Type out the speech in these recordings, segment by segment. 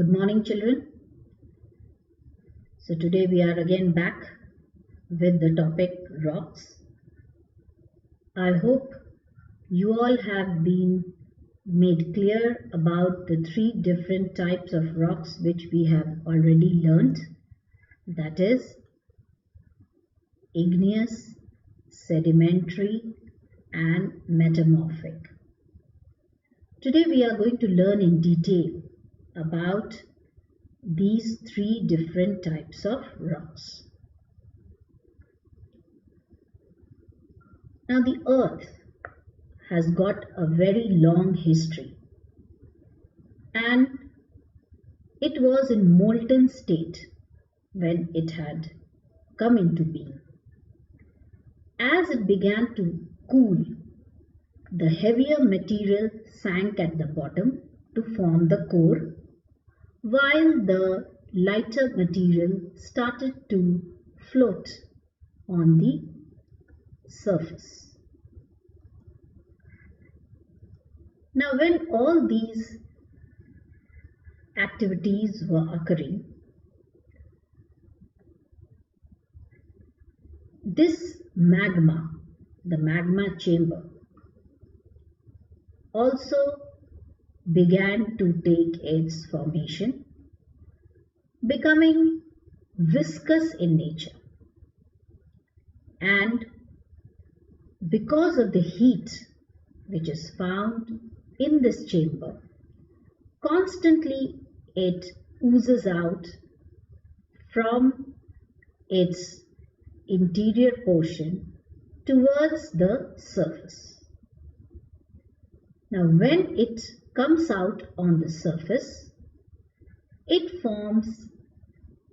Good morning, children. So today we are again back with the topic rocks. I hope you all have been made clear about the three different types of rocks which we have already learned. That is igneous, sedimentary and metamorphic. Today we are going to learn in detail about these three different types of rocks. Now the earth has got a very long history and it was in molten state when it had come into being. As it began to cool, the heavier material sank at the bottom to form the core, while the lighter material started to float on the surface. Now, when all these activities were occurring, this magma, the magma chamber, also began to take its formation, becoming viscous in nature. And because of the heat which is found in this chamber, constantly it oozes out from its interior portion towards the surface. Now, when it comes out on the surface, it forms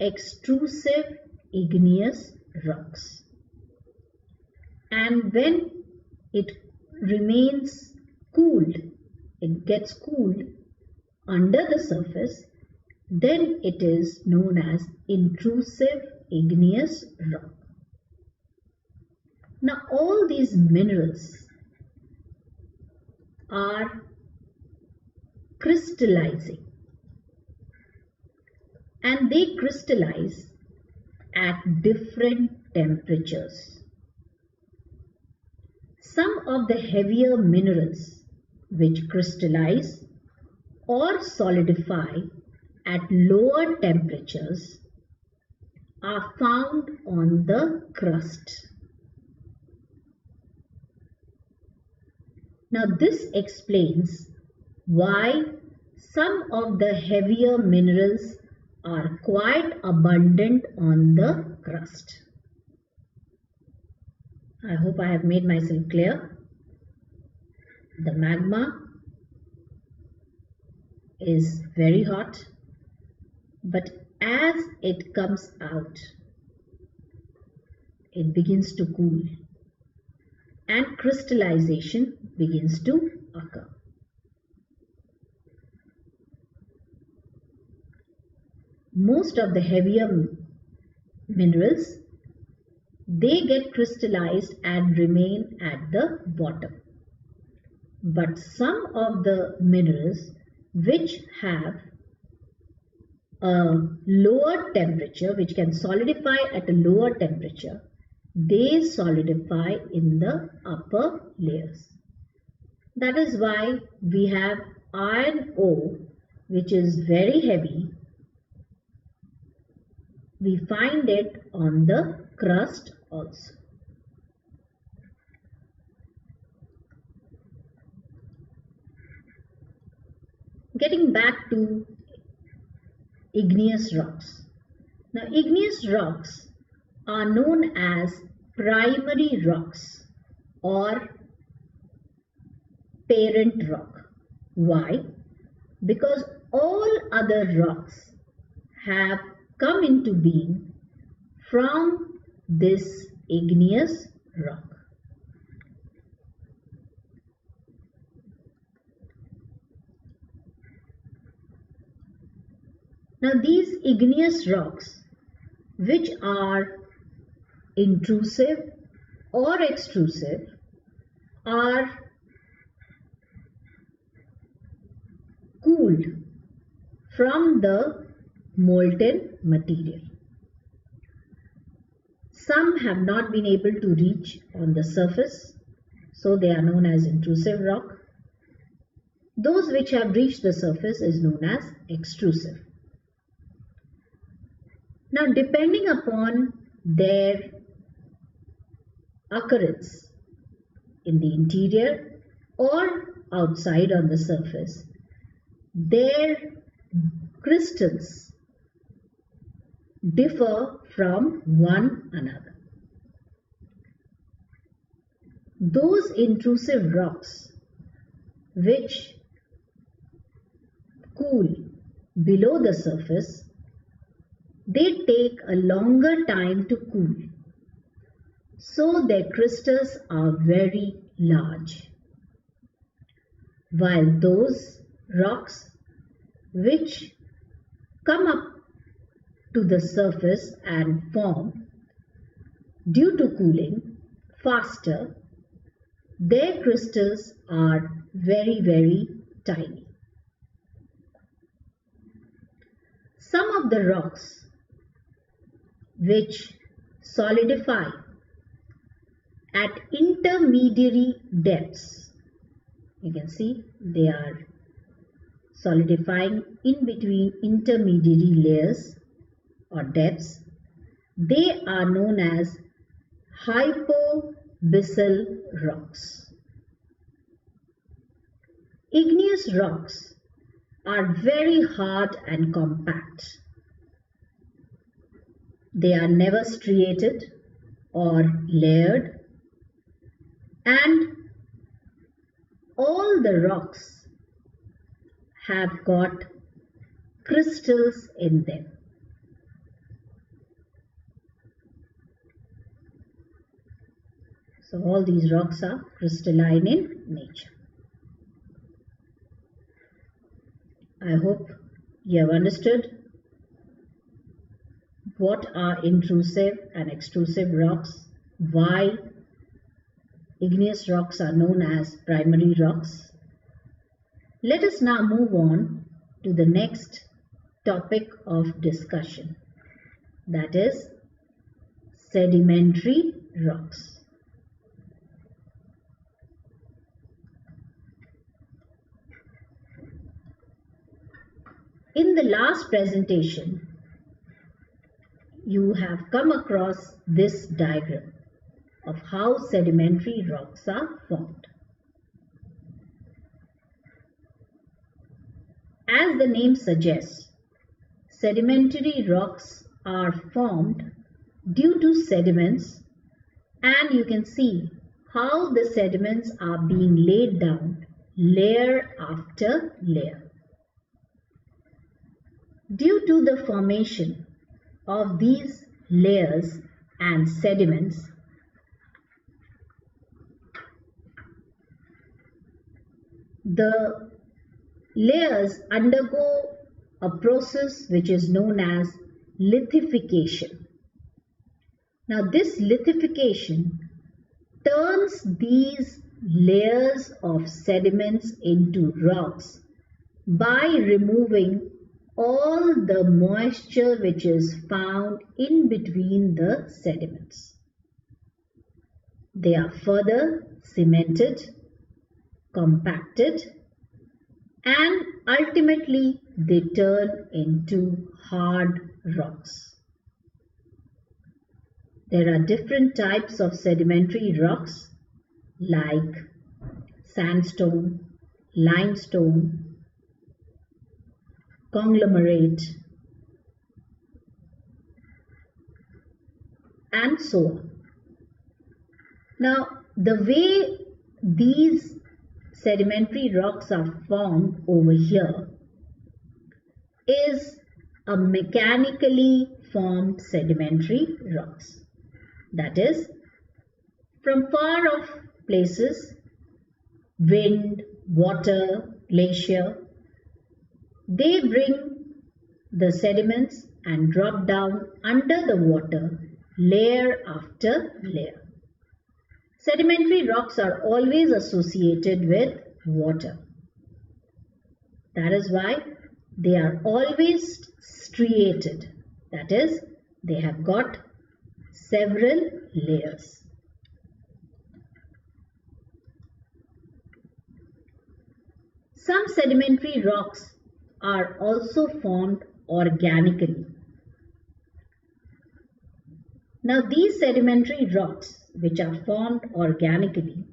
extrusive igneous rocks. And when it remains cooled, it gets cooled under the surface, then it is known as intrusive igneous rock. Now, all these minerals are crystallizing, and they crystallize at different temperatures. Some of the heavier minerals which crystallize or solidify at lower temperatures are found on the crust. Now, this explains why some of the heavier minerals are quite abundant on the crust. I hope I have made myself clear. The magma is very hot, but as it comes out, it begins to cool and crystallization begins to occur. Most of the heavier minerals, they get crystallized and remain at the bottom. But some of the minerals which have a lower temperature, which can solidify at a lower temperature, they solidify in the upper layers. That is why we have iron ore, which is very heavy. We find it on the crust also. Getting back to igneous rocks. Now, igneous rocks are known as primary rocks or parent rock. Why? Because all other rocks have come into being from this igneous rock. Now, these igneous rocks, which are intrusive or extrusive, are cooled from the molten material. Some have not been able to reach on the surface, so they are known as intrusive rock. Those which have reached the surface is known as extrusive. Now, depending upon their occurrence in the interior or outside on the surface, their crystals differ from one another. Those intrusive rocks which cool below the surface, they take a longer time to cool, so their crystals are very large, while those rocks which come up to the surface and form due to cooling faster, their crystals are very, very tiny. Some of the rocks which solidify at intermediary depths, you can see they are solidifying in between intermediary layers or depths, they are known as hypoabyssal rocks. Igneous rocks are very hard and compact. They are never striated or layered, and all the rocks have got crystals in them. So all these rocks are crystalline in nature. I hope you have understood what are intrusive and extrusive rocks, why igneous rocks are known as primary rocks. Let us now move on to the next topic of discussion, that is sedimentary rocks. In the last presentation, you have come across this diagram of how sedimentary rocks are formed. As the name suggests, sedimentary rocks are formed due to sediments, and you can see how the sediments are being laid down layer after layer. Due to the formation of these layers and sediments, the layers undergo a process which is known as lithification. Now, this lithification turns these layers of sediments into rocks by removing all the moisture which is found in between the sediments. They are further cemented, compacted, and ultimately they turn into hard rocks. There are different types of sedimentary rocks like sandstone, limestone, conglomerate, and so on. Now, the way these sedimentary rocks are formed over here is a mechanically formed sedimentary rocks. That is, from far off places, wind, water, glacier, they bring the sediments and drop down under the water layer after layer. Sedimentary rocks are always associated with water. That is why they are always striated. That is, they have got several layers. Some sedimentary rocks are also formed organically. Now these sedimentary rocks which are formed organically,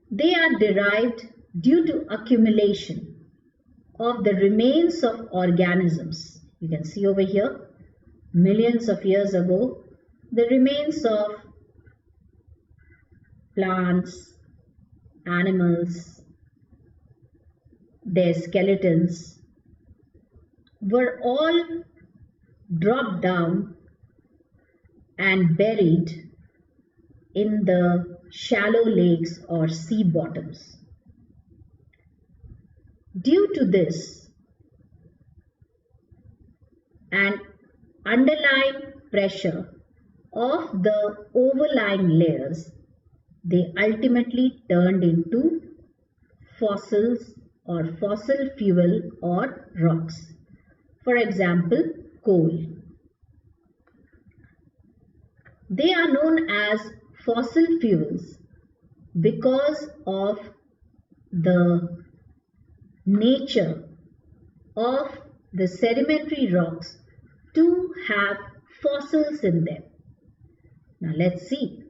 they are derived due to accumulation of the remains of organisms. You can see over here, millions of years ago, the remains of plants, animals, their skeletons were all dropped down and buried in the shallow lakes or sea bottoms. Due to this and underlying pressure of the overlying layers, they ultimately turned into fossils or fossil fuel or rocks. For example, coal. They are known as fossil fuels because of the nature of the sedimentary rocks to have fossils in them. Now let's see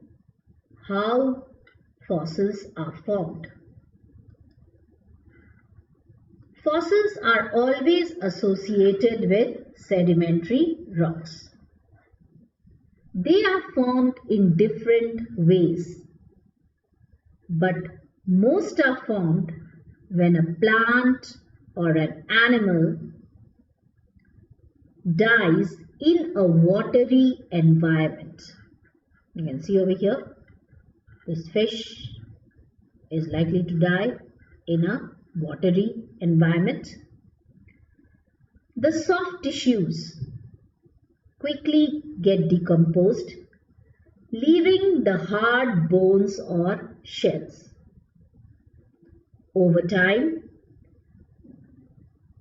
how fossils are formed. Fossils are always associated with sedimentary rocks. They are formed in different ways, but most are formed when a plant or an animal dies in a watery environment. You can see over here, this fish is likely to die in a watery environment. The soft tissues quickly get decomposed, leaving the hard bones or shells. Over time,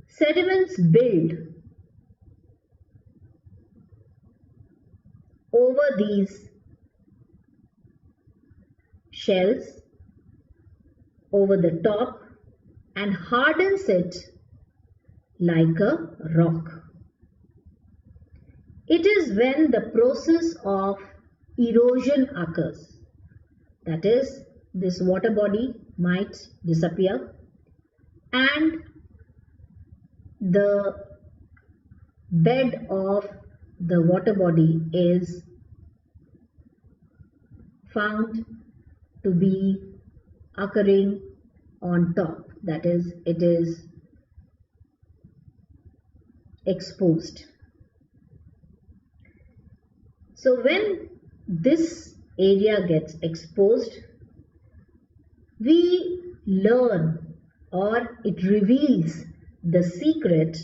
sediments build over these shells, over the top, and hardens it like a rock. It is when the process of erosion occurs, that is, this water body might disappear and the bed of the water body is found to be occurring on top, that is, it is exposed. So when this area gets exposed, we learn or it reveals the secret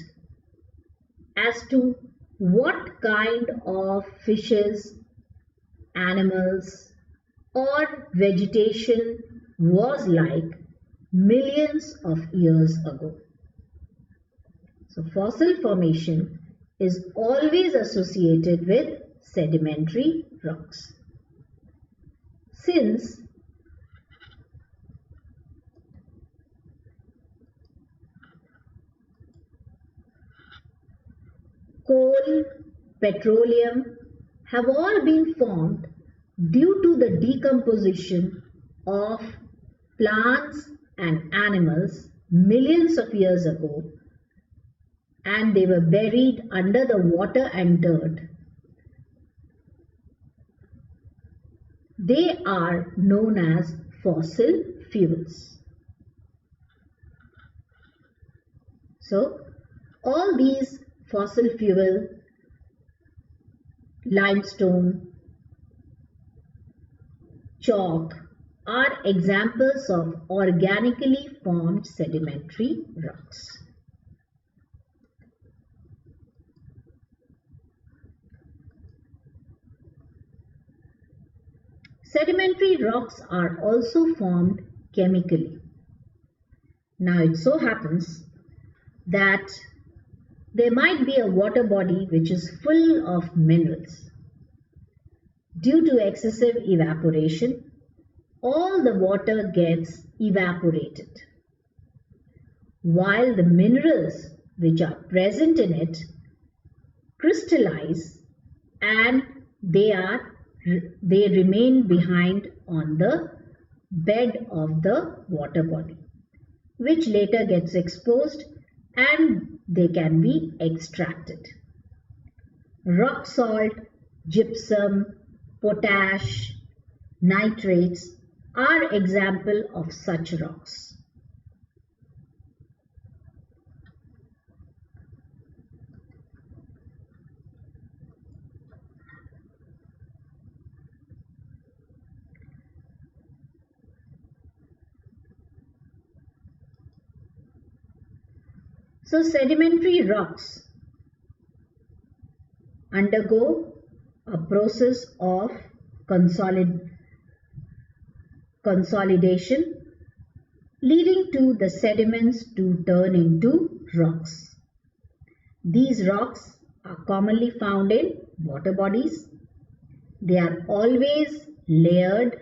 as to what kind of fishes, animals or vegetation was like millions of years ago. So fossil formation is always associated with sedimentary rocks. Since coal, petroleum have all been formed due to the decomposition of plants and animals millions of years ago, and they were buried under the water and dirt. They are known as fossil fuels. So, all these fossil fuel, limestone, chalk are examples of organically formed sedimentary rocks. Sedimentary rocks are also formed chemically. Now it so happens that there might be a water body which is full of minerals. Due to excessive evaporation, all the water gets evaporated, while the minerals which are present in it crystallize and they remain behind on the bed of the water body, which later gets exposed and they can be extracted. Rock salt, gypsum, potash, nitrates are example of such rocks. So sedimentary rocks undergo a process of consolidation, leading to the sediments to turn into rocks. These rocks are commonly found in water bodies. They are always layered.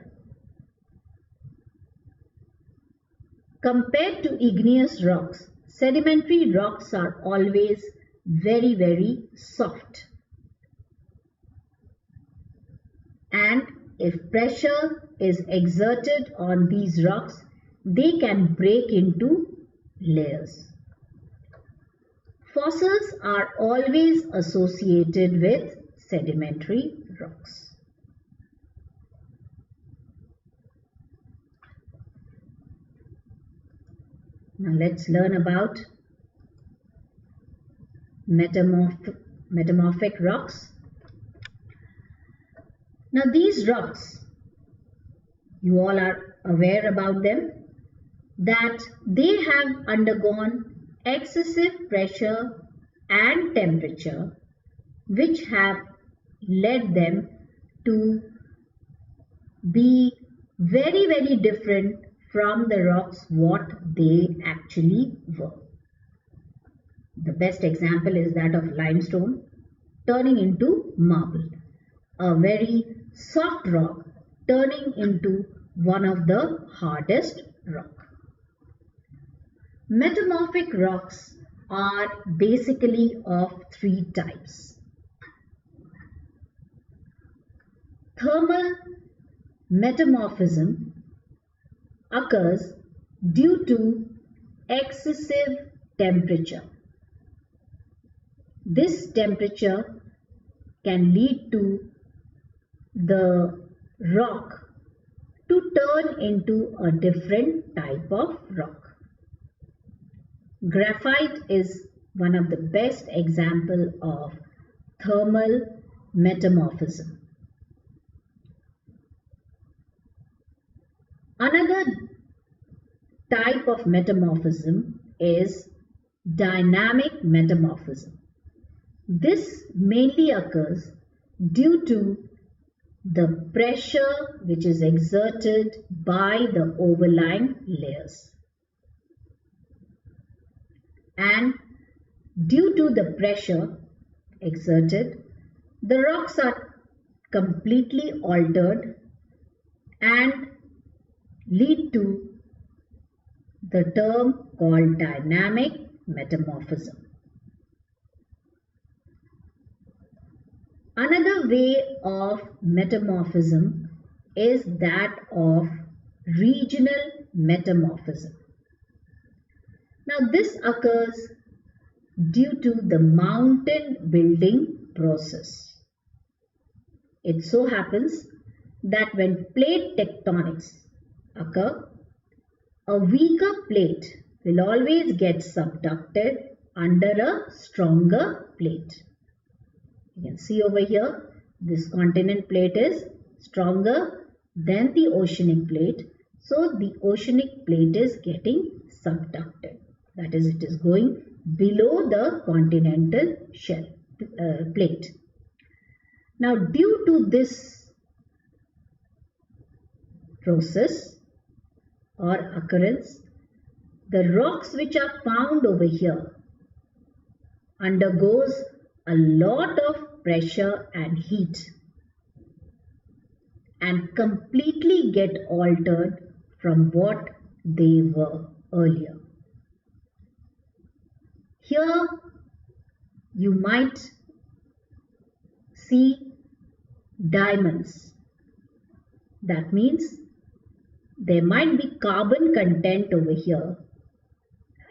Compared to igneous rocks, sedimentary rocks are always very, very soft. And if pressure is exerted on these rocks, they can break into layers. Fossils are always associated with sedimentary rocks. Now let's learn about metamorphic rocks. Now these rocks, you all are aware about them, that they have undergone excessive pressure and temperature, which have led them to be very, very different from the rocks what they actually were. The best example is that of limestone turning into marble, a very soft rock turning into one of the hardest rock. Metamorphic rocks are basically of three types. Thermal metamorphism occurs due to excessive temperature. This temperature can lead to the rock to turn into a different type of rock. Graphite is one of the best examples of thermal metamorphism. Another type of metamorphism is dynamic metamorphism. This mainly occurs due to the pressure which is exerted by the overlying layers. And due to the pressure exerted, the rocks are completely altered and lead to the term called dynamic metamorphism. Another way of metamorphism is that of regional metamorphism. Now this occurs due to the mountain building process. It so happens that when plate tectonics occur, a weaker plate will always get subducted under a stronger plate. You can see over here, this continent plate is stronger than the oceanic plate. So the oceanic plate is getting subducted. That is, it is going below the continental plate. Now, due to this process or occurrence, the rocks which are found over here undergoes a lot of pressure and heat and completely get altered from what they were earlier. Here you might see diamonds. That means there might be carbon content over here,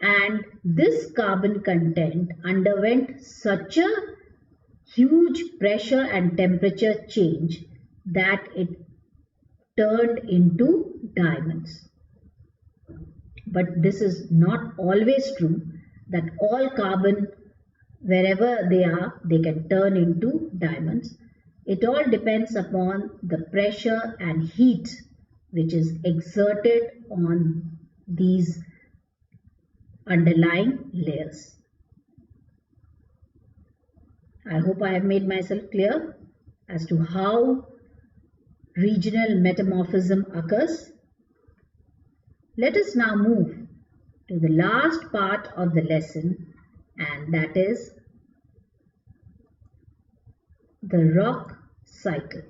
and this carbon content underwent such a huge pressure and temperature change that it turned into diamonds. But this is not always true that all carbon, wherever they are, they can turn into diamonds. It all depends upon the pressure and heat which is exerted on these underlying layers. I hope I have made myself clear as to how regional metamorphism occurs. Let us now move to the last part of the lesson, and that is the rock cycle.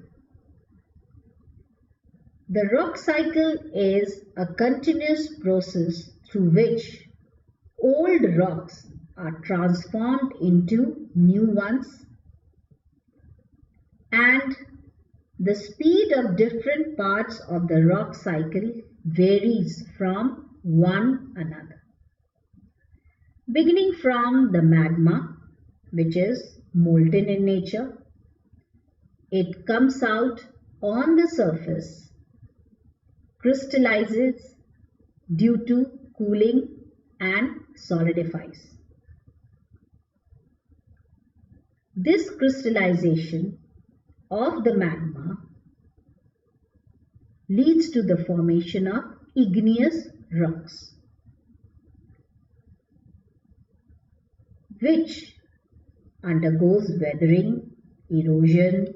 The rock cycle is a continuous process through which old rocks are transformed into new ones, and the speed of different parts of the rock cycle varies from one another. Beginning from the magma, which is molten in nature, it comes out on the surface, crystallizes due to cooling and solidifies. This crystallization of the magma leads to the formation of igneous rocks, which undergoes weathering, erosion,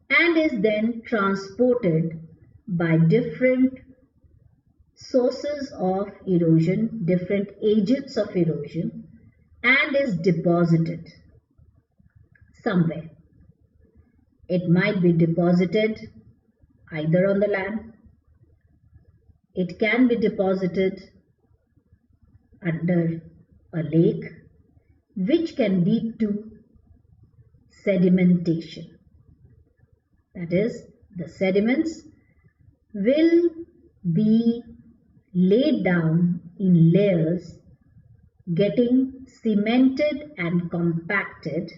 and is then transported by different sources of erosion, different agents of erosion, and is deposited somewhere. It might be deposited either on the land, it can be deposited under a lake, which can lead to sedimentation. That is, the sediments will be laid down in layers, getting cemented and compacted,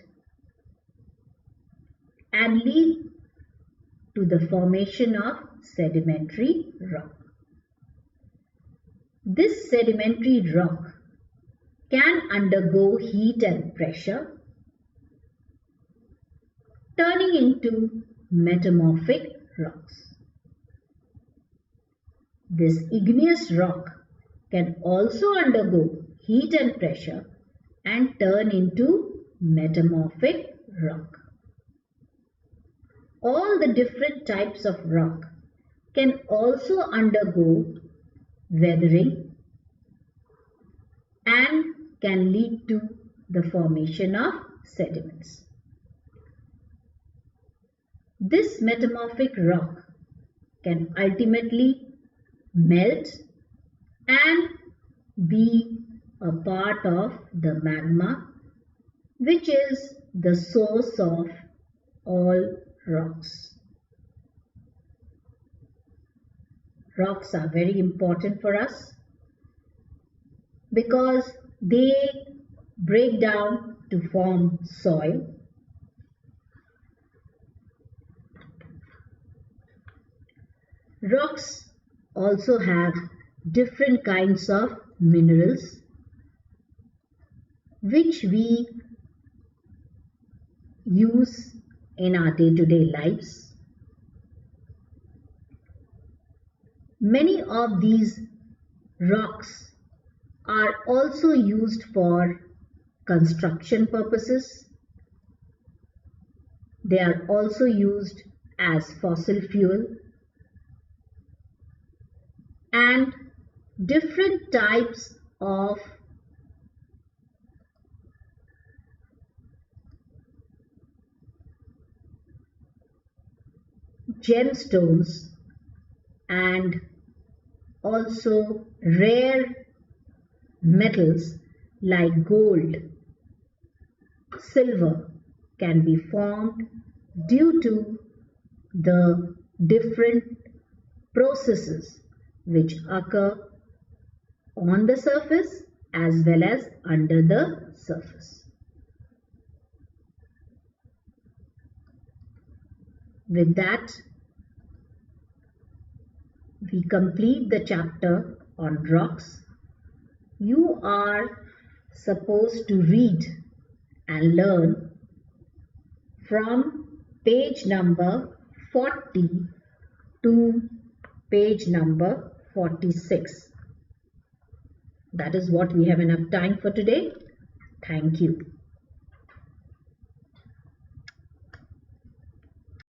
and lead to the formation of sedimentary rock. This sedimentary rock can undergo heat and pressure, turning into metamorphic rocks. This igneous rock can also undergo heat and pressure and turn into metamorphic rock. All the different types of rock can also undergo weathering and can lead to the formation of sediments. This metamorphic rock can ultimately melt and be a part of the magma, which is the source of all rocks. Rocks are very important for us because they break down to form soil. Rocks also have different kinds of minerals which we use in our day-to-day lives. Many of these rocks are also used for construction purposes. They are also used as fossil fuel, and different types of gemstones and also rare metals like gold, silver can be formed due to the different processes which occur on the surface as well as under the surface. With that, we complete the chapter on rocks. You are supposed to read and learn from page number 40 to page number 46. That is what we have enough time for today. Thank you.